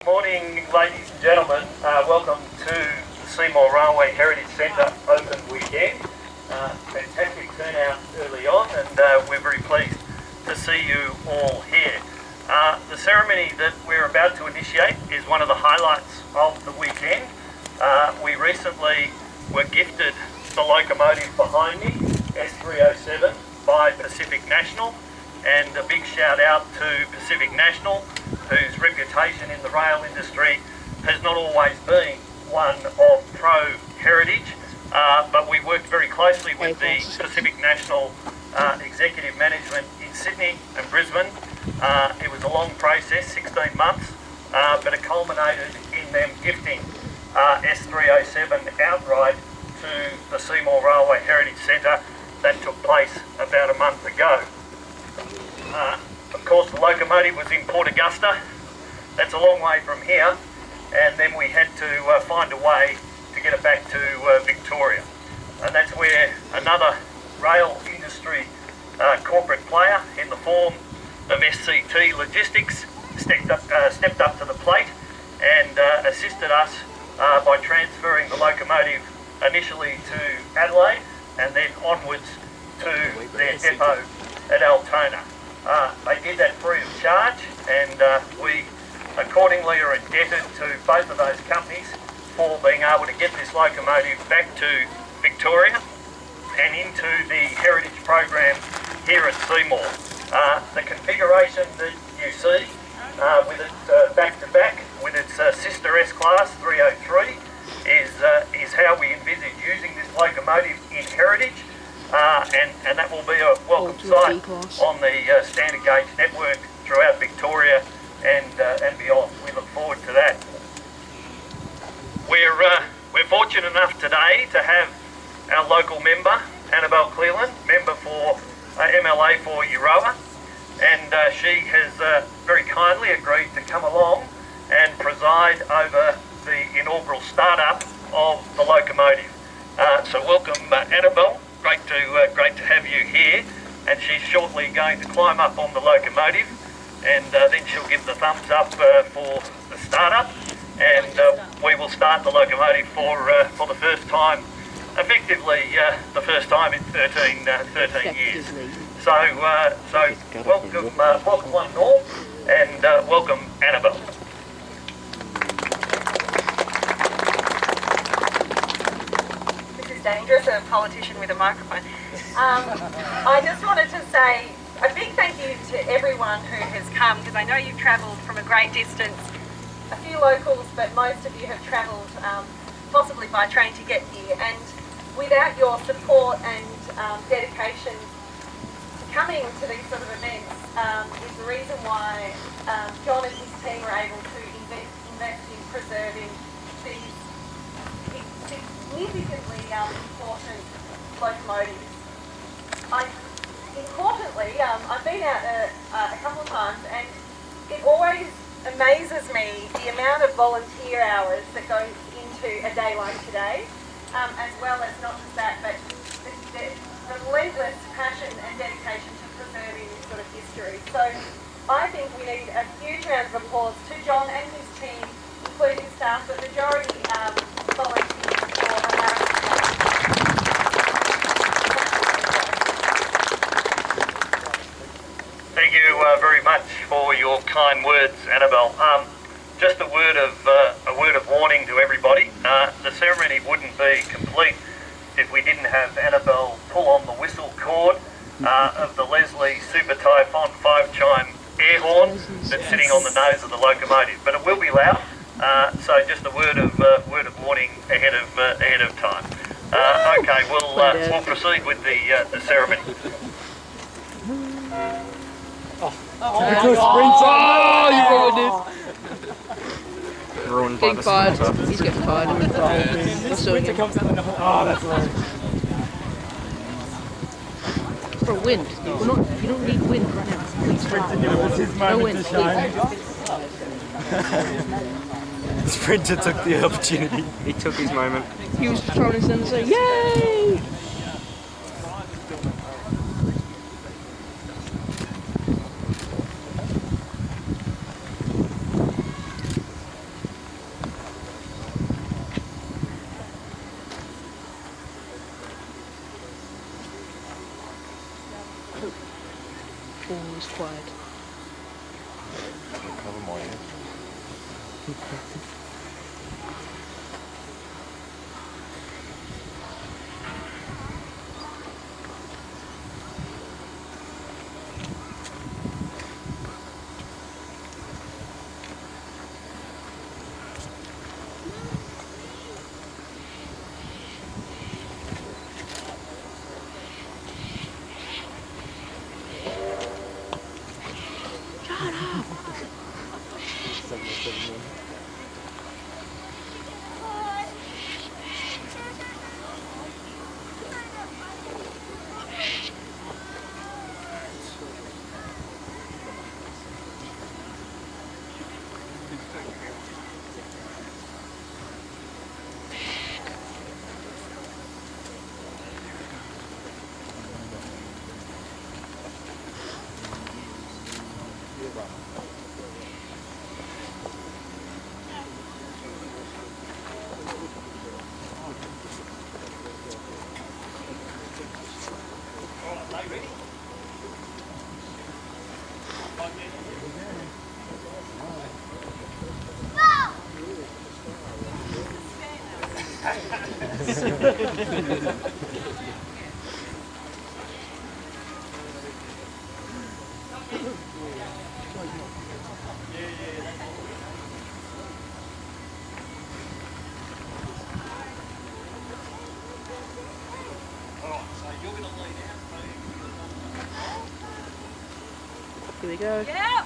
Morning, ladies and gentlemen. Welcome to the Seymour Railway Heritage Centre Open Weekend. Fantastic turnout early on, and we're very pleased to see you all here. The ceremony that we're about to initiate is one of the highlights of the weekend. We recently were gifted the locomotive behind me, S307, by Pacific National, and a big shout out to Pacific National, whose reputation in the rail industry has not always been one of pro-heritage, but we worked very closely with the Pacific National executive management in Sydney and Brisbane. It was a long process, 16 months, but it culminated in them gifting S307 outright to the Seymour Railway Heritage Centre. That took place about a month ago. Of course, the locomotive was in Port Augusta. That's a long way from here, and then we had to find a way to get it back to Victoria. And that's where another rail industry corporate player in the form of SCT Logistics stepped up to the plate and assisted us by transferring the locomotive initially to Adelaide and then onwards to their depot at Altona. They did that free of charge, and we accordingly are indebted to both of those companies for being able to get this locomotive back to Victoria and into the heritage program here at Seymour. The configuration that you see with it back to back with its sister S-Class 303 is how we envisage using this locomotive in heritage. And that will be a welcome sight on the standard gauge network throughout Victoria and beyond. We look forward to that. We're fortunate enough today to have our local member, Annabelle Cleland, member for MLA for Euroa, and she has very kindly agreed to come along and preside over the inaugural startup of the locomotive. So welcome, Annabelle. Great to have you here, and she's shortly going to climb up on the locomotive, and then she'll give the thumbs up for the startup, and we will start the locomotive for the first time, effectively the first time in 13 years. welcome one Norm, and welcome Annabelle. This is dangerous, a politician with a microphone. I just wanted to say a big thank you to everyone who has come, because I know you've travelled from a great distance. A few locals, but most of you have travelled possibly by train to get here. And without your support and dedication to coming to these sort of events is the reason why John and his team were able to invest in preserving these significantly important locomotives. Importantly, I've been out a couple of times, and it always amazes me the amount of volunteer hours that go into a day like today, as well as not just that, but the relentless passion and dedication to preserving this sort of history. So I think we need a huge round of applause to John and his team, including staff, but majority volunteers for a marathon. Thank you very much for your kind words, Annabelle. Just a word of warning to everybody. The ceremony wouldn't be complete if we didn't have Annabelle pull on the whistle cord of the Leslie Super Typhon 5-chime air horn that's sitting on the nose of the locomotive. But it will be loud, so just a word of warning ahead of time. Okay, we'll proceed with the ceremony. Ruined by the sprinter. He's getting fired. Sprinter comes out and that's hilarious. For wind. You don't need wind right now. Sprinter his moment to shine. Sprinter took the opportunity. He took his moment. He was trying to send and say, yay! All is quiet. Cover my ears. Here we go. Yeah.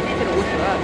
Get a whiff of that.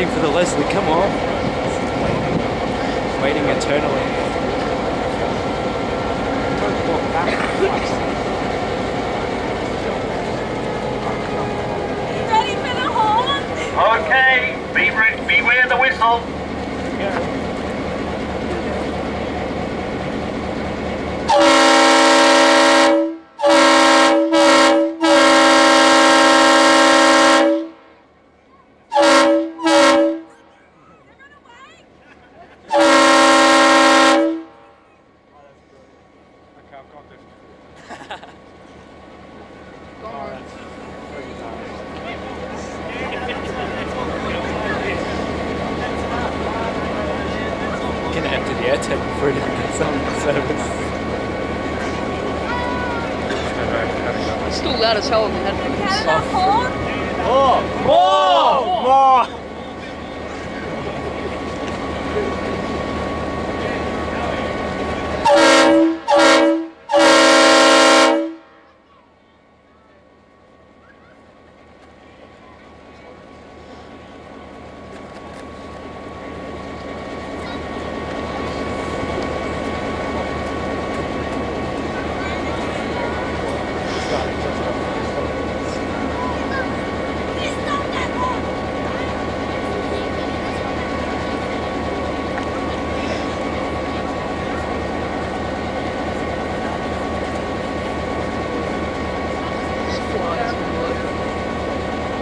waiting for the Leslie, come on. Waiting eternally. Ready for the horn? Okay, beware the whistle. Gonna empty the air tank before it even gets on service. It's still loud as hell in the headphones. Canada horn? More!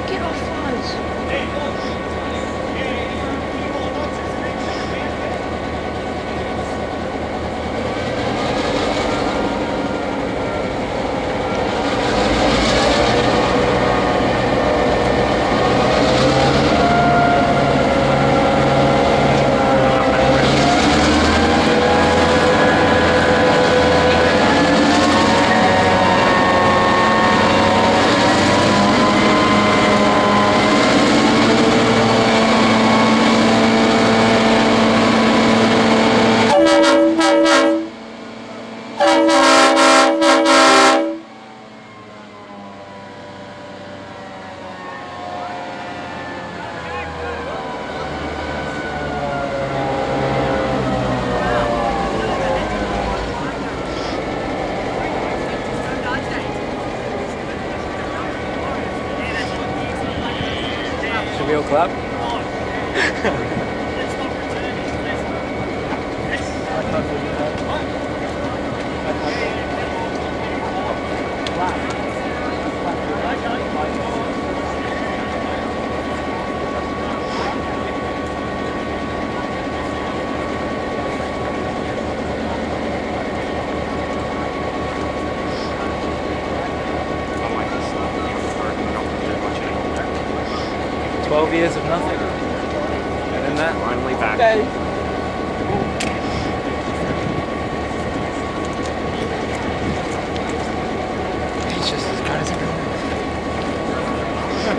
Get off flies. 12 years of nothing. And then that, finally back. He's just as good as everyone else.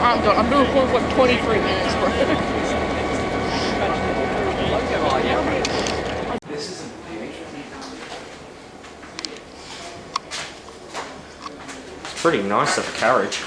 I'm done. I'm doing for like 23 minutes, bro. This isn't It's pretty nice of a carriage.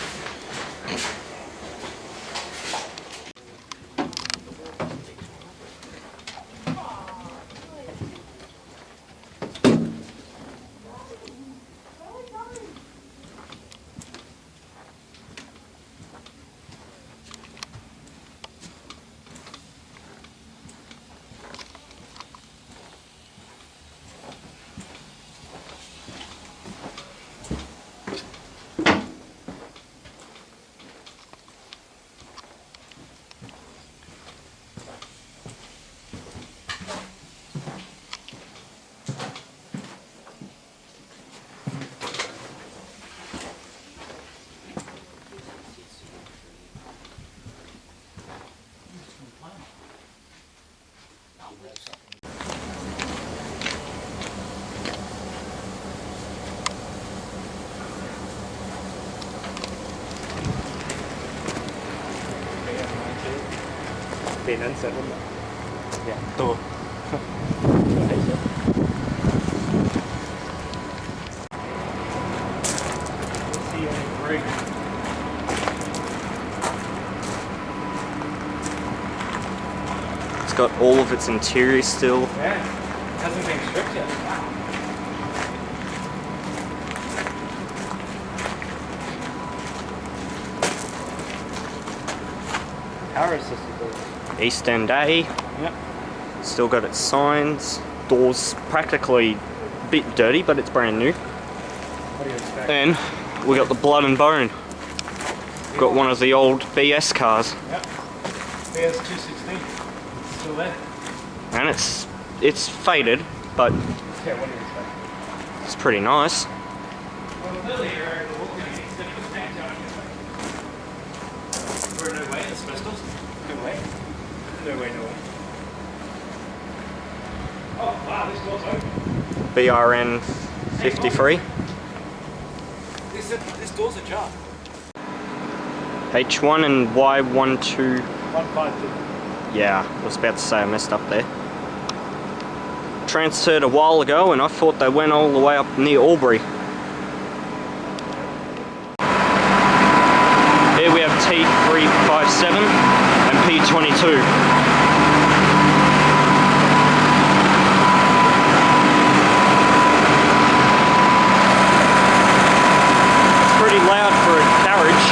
Tiền sẽ đúng rồi. Dạ, tour. It's got all of its interior still. Yeah, it hasn't been stripped yet. Wow. Power assisted doors. East End A. Yep. Still got its signs. Doors practically a bit dirty, but it's brand new. What do you expect? And we got the blood and bone. Got one of the old BS cars. Yep. BS 216. It's still there. And it's faded, but Yeah, what do you expect? it's pretty nice. Well, Lily, you're able to walk in and instead of the tank, aren't you? We're no way, asbestos. No way. No way, no way. Oh, wow, this door's open. BRN 53. This door's ajar. H1 and Y12. 152. Yeah, I was about to say I messed up there. Transferred a while ago and I thought they went all the way up near Albury. Here we have T357 and P22. It's pretty loud for a carriage.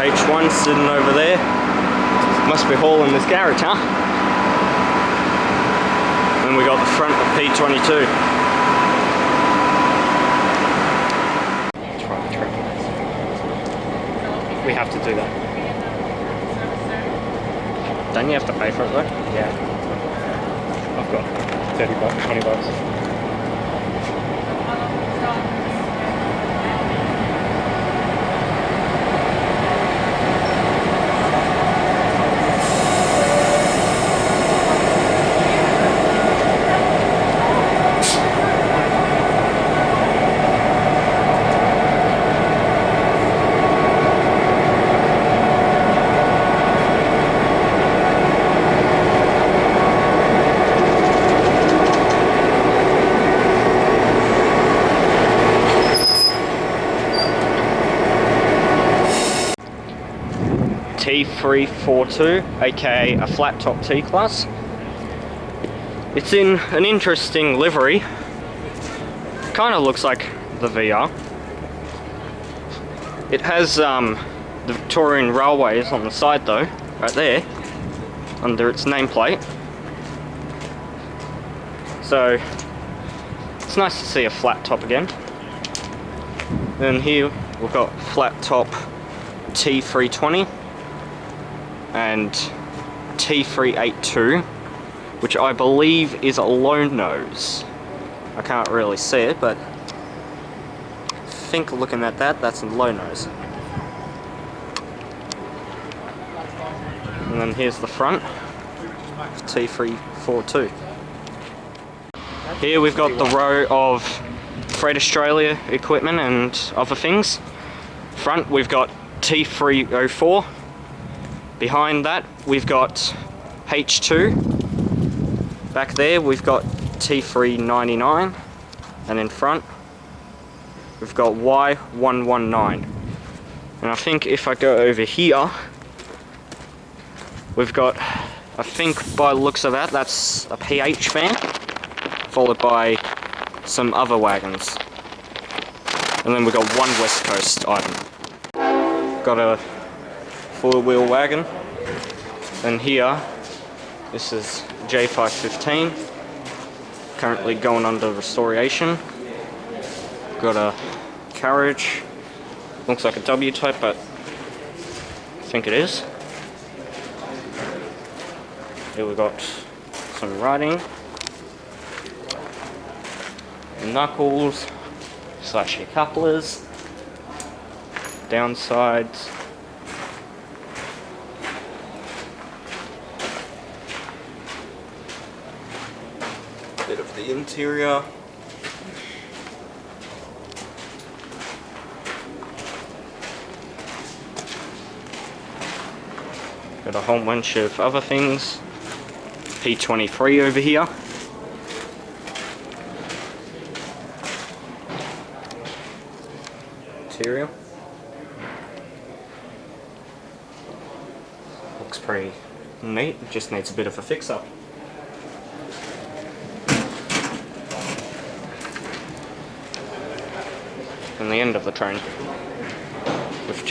H1 sitting over there. Must be hauling this garage, huh? And we got the front of P22. Try the trick. We have to do that. Don't you have to pay for it though? Yeah. I've got 30 bucks, 20 bucks. T342, aka a flat top T-Class. It's in an interesting livery. Kind of looks like the VR. It has the Victorian Railways on the side though, right there, under its nameplate. So it's nice to see a flat top again. And here we've got flat top T320 and T382, which I believe is a low nose. I can't really see it, but I think looking at that, that's a low nose. And then here's the front, T342. Here we've got the row of Freight Australia equipment and other things. Front we've got T304. Behind that we've got H2. Back there we've got T399. And in front we've got Y119. And I think if I go over here, we've got, I think by the looks of that, that's a PH van, followed by some other wagons. And then we've got one West Coast item. Got a four-wheel wagon. And here, this is J515, currently going under restoration. Got a carriage, looks like a W type, but I think it is. Here we got some writing, knuckles, slash couplers, downsides, bit of the interior. Got a whole bunch of other things. P23 over here. Interior. Looks pretty neat, it just needs a bit of a fix up. And the end of the train with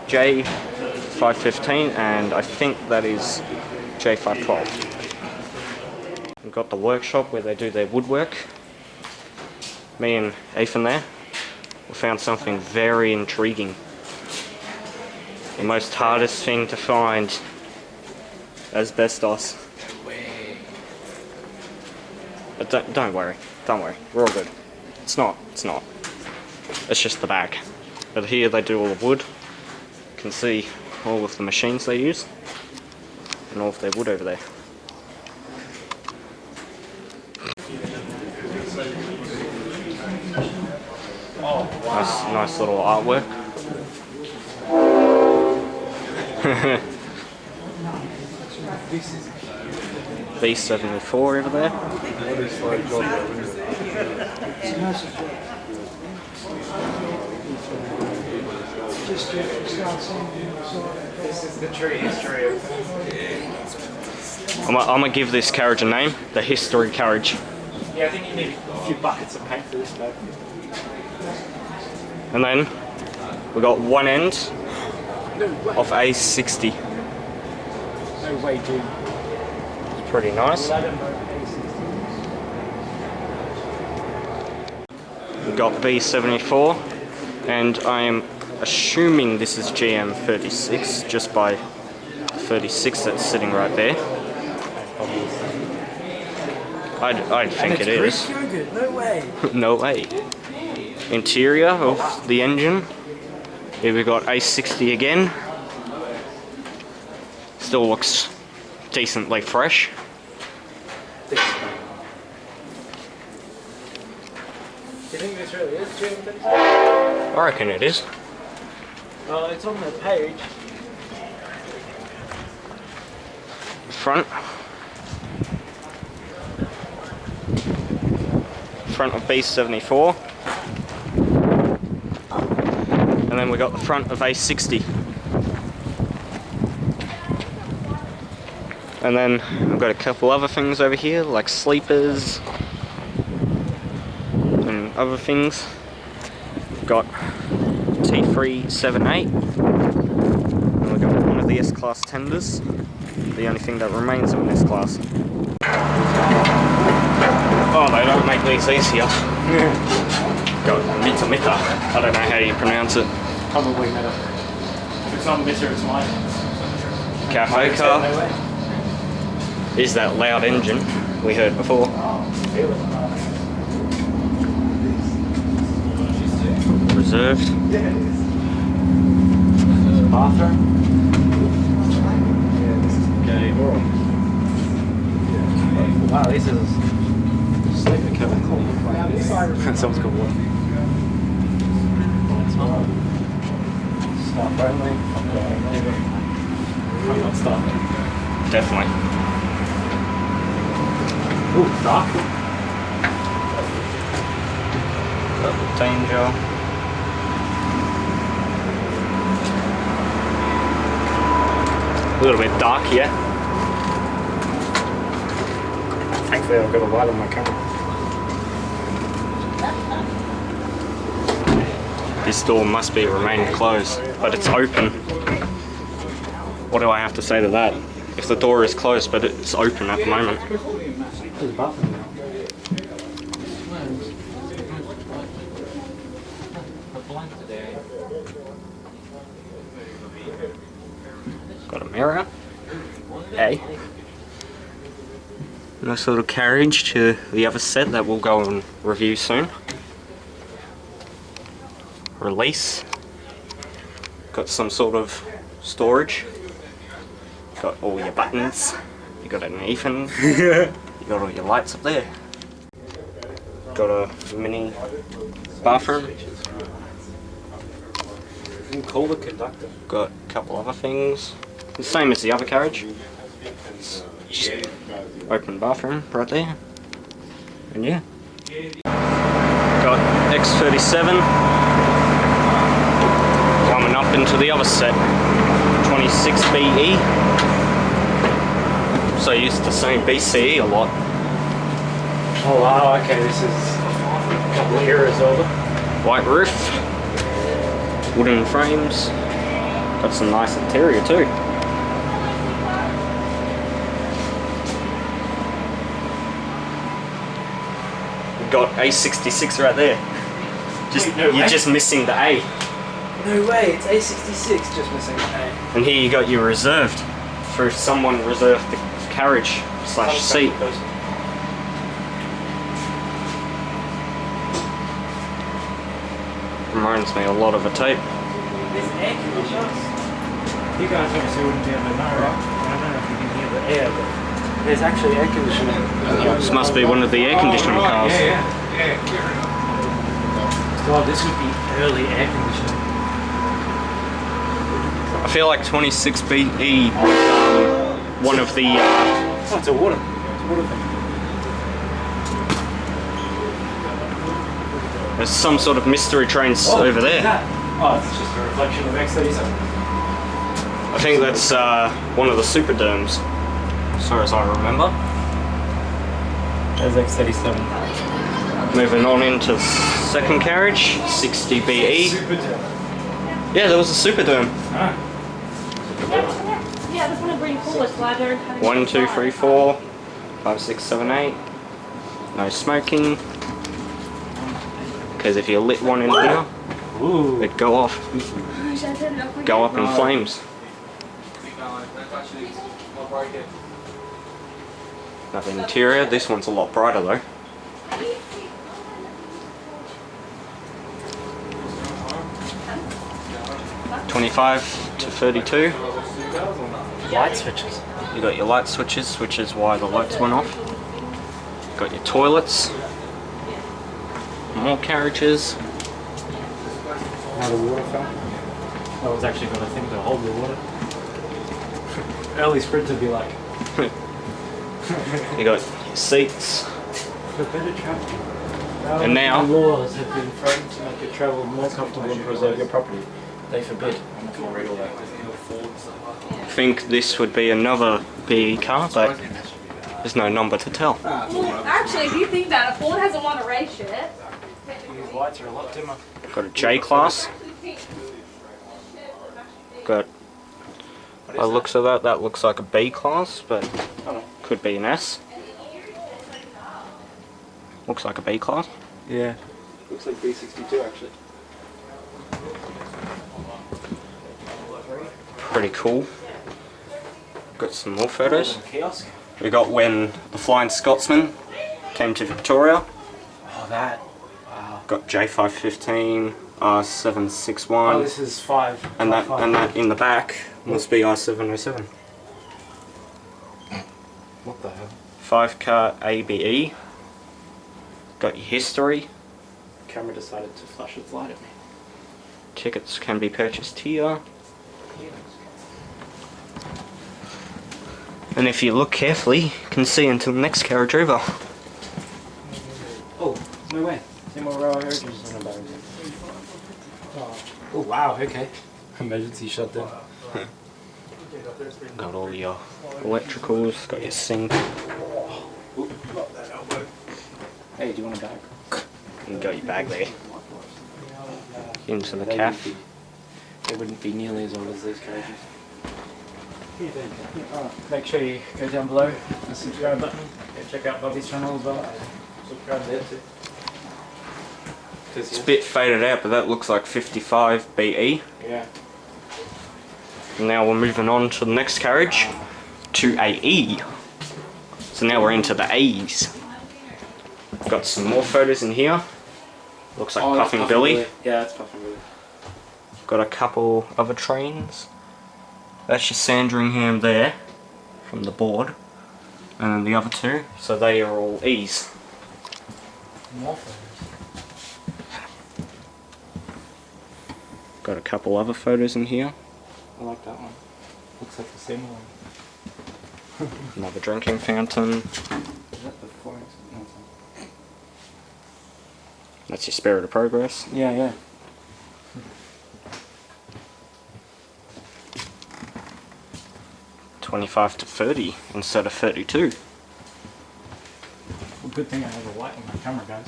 J515, and I think that is J512. We've got the workshop where they do their woodwork. Me and Ethan there, we found something very intriguing. The most hardest thing to find, asbestos. But don't worry, we're all good. It's not. It's just the back. But here they do all the wood. You can see all of the machines they use and all of their wood over there. Nice little artwork. B74 over there. This is the tree history. I'm gonna give this carriage a name, the History Carriage. Yeah, I think you need a few buckets of paint for this though. And then we got one end of A60. No way, dude. It's pretty nice. We got B74, and I am assuming this is GM36 just by 36 that's sitting right there. I'd think it is. Yogurt. No way. No way. Interior of the engine. Here we got A60 again. Still looks decently fresh. Do you think this really is GM36? I reckon it is. Well, it's on the page. Front of B74, and then we got the front of A60, and then I've got a couple other things over here like sleepers and other things. We've got T378, and we've got one of the S-Class tenders, the only thing that remains in this class. Oh, they don't make these easier. Got mitta. I don't know how you pronounce it. Probably better. If it's not bitter, it's mine. Cafe car is that loud engine we heard before. Reserved. Bathroom. Wow, this is sleeping cover. Someone's got one. Start only. I'm not starting. Definitely. Ooh, dark. Danger. A little bit dark here. Thankfully, I've got a light on my camera. This door must be remained closed, but it's open. What do I have to say to that? If the door is closed, but it's open at the moment. There's a bathroom now. Got a mirror. A. Nice little carriage to the other set that we'll go and review soon. Release. Got some sort of storage. Got all your buttons. You got an Ethan. You got all your lights up there. Got a mini bathroom. You can call the conductor. Got a couple other things. The same as the other carriage. Open bathroom right there. And yeah. Got X37. Climbing up into the other set. 26BE. So used to saying BCE a lot. Oh wow, okay, this is a couple of eras older. White roof. Wooden frames. Got some nice interior too. Got A66 right there. You're just missing the A. No way, it's A66 just missing the A. And here you got your reserved. For if someone reserved the carriage slash seat. Reminds me a lot of a tape. There's air conditioners. You guys obviously wouldn't be able to know, right? I don't know if you can hear the air, but there's actually air conditioning. This must be one of the air conditioning cars. Yeah. God, this would be early air conditioning. I feel like 26BE one of the Oh, it's a water. It's a water thing. there's some sort of mystery trains over there. Oh, it's just a reflection of X37. I think that's one of the Superderms, as far as I remember. There's X37. Moving on into second carriage, 60BE. Yeah, there was a Superdome. Yeah, I just want to bring forward so I don't have 1, 2, 3, 4, 5, 6, 7, 8. No smoking. Because if you lit one in here, it'd go off. Go up in flames. Another interior. This one's a lot brighter though. .25 to 32. Light switches. You got your light switches, which is why the lights went off. Got your toilets. More carriages. Now the water fountain. I was actually got a thing to hold the water. Early Sprint would be like. You got your seats. For better travel. And now- laws have been framed to make your travel more comfortable and preserve your property. They forbid. I'm not going to read all that. I think this would be another BE car, but there's no number to tell. Well, actually, if you think that, a Ford hasn't won a race yet. These lights are a lot dimmer. Got a J class. Got, by looks of that looks like a B class, but could be an S. Looks like a B class. Yeah. Looks like B62 actually. Pretty cool. Got some more photos. Kiosk. We got when the Flying Scotsman came to Victoria. Oh, that. Wow. Got J515, R761. Oh, this is 5. And that in the back must be R707. What the hell? 5-car ABE. Got your history. The camera decided to flash its light at me. Tickets can be purchased here. And if you look carefully, you can see until the next carriage over. Oh, no way. Seymour Railway Heritage is on a barrier. Oh, wow, okay. Emergency shutdown. Got all your electricals, got your sink. Hey, do you want a bag? You got your bag there. Into the cafe. They wouldn't be nearly as old as these carriages. Make sure you go down below the subscribe button. Go check out Bobby's channel as well. Subscribe there too. It's a bit faded out, but that looks like 55 BE. Yeah. And now we're moving on to the next carriage, to AE. So now we're into the A's. Got some more photos in here. Looks like Puffing Billy. Yeah, that's Puffing Billy. Got a couple other trains. That's your Sandringham there, from the board. And then the other two, so they are all E's. More photos. Got a couple other photos in here. I like that one. Looks like the Seymour. Another drinking fountain. Is that the Florence? No, it's not. That's your Spirit of Progress. Yeah, yeah. $25 to $30 instead of $32. Well, good thing I have a light on my camera, guys.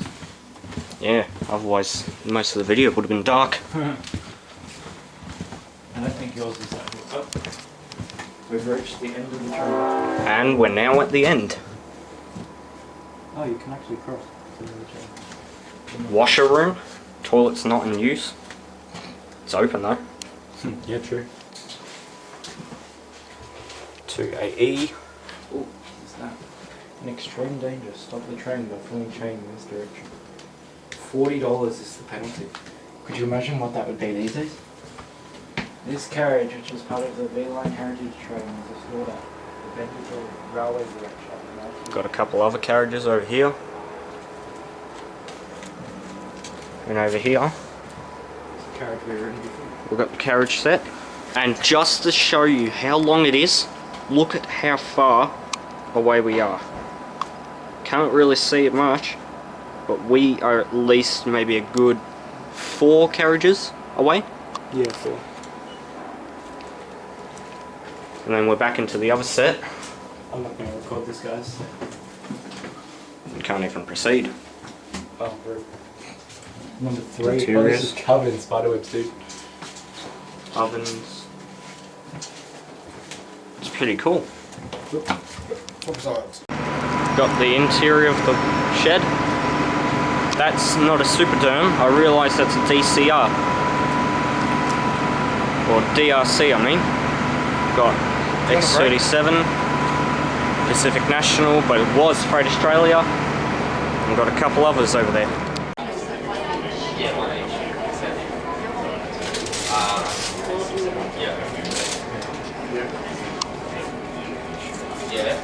Yeah, otherwise most of the video would have been dark. I don't think yours is that good. Oh, we've reached the end of the train. And we're now at the end. Oh, you can actually cross to the other train. Washer room. Toilet's not in use. It's open though. Yeah, true. To AE. Oh, what's that? In extreme danger, stop the train by pulling chain in this direction. $40 is the penalty. Could you imagine what that would be these days? This carriage, which was part of the V-Line heritage train, was restored at the Bentonville Railway Workshop. Got a couple other carriages over here. And over here, It's a carriage we've ridden before. we've got the carriage set. And just to show you how long it is, look at how far away we are. Can't really see it much, but we are at least maybe a good 4 carriages away. Yeah, 4. And then we're back into the other set. I'm not going to record this, guys. We can't even proceed. Oh, rude. Number 3. Oh, Interiors. this is covered in spiderwebs, dude. Ovens. It's pretty cool. Got the interior of the shed. That's not a Superderm. I realise that's a DCR. Or DRC, I mean. Got X37, Pacific National, but it was Freight Australia. And got a couple others over there. Yeah.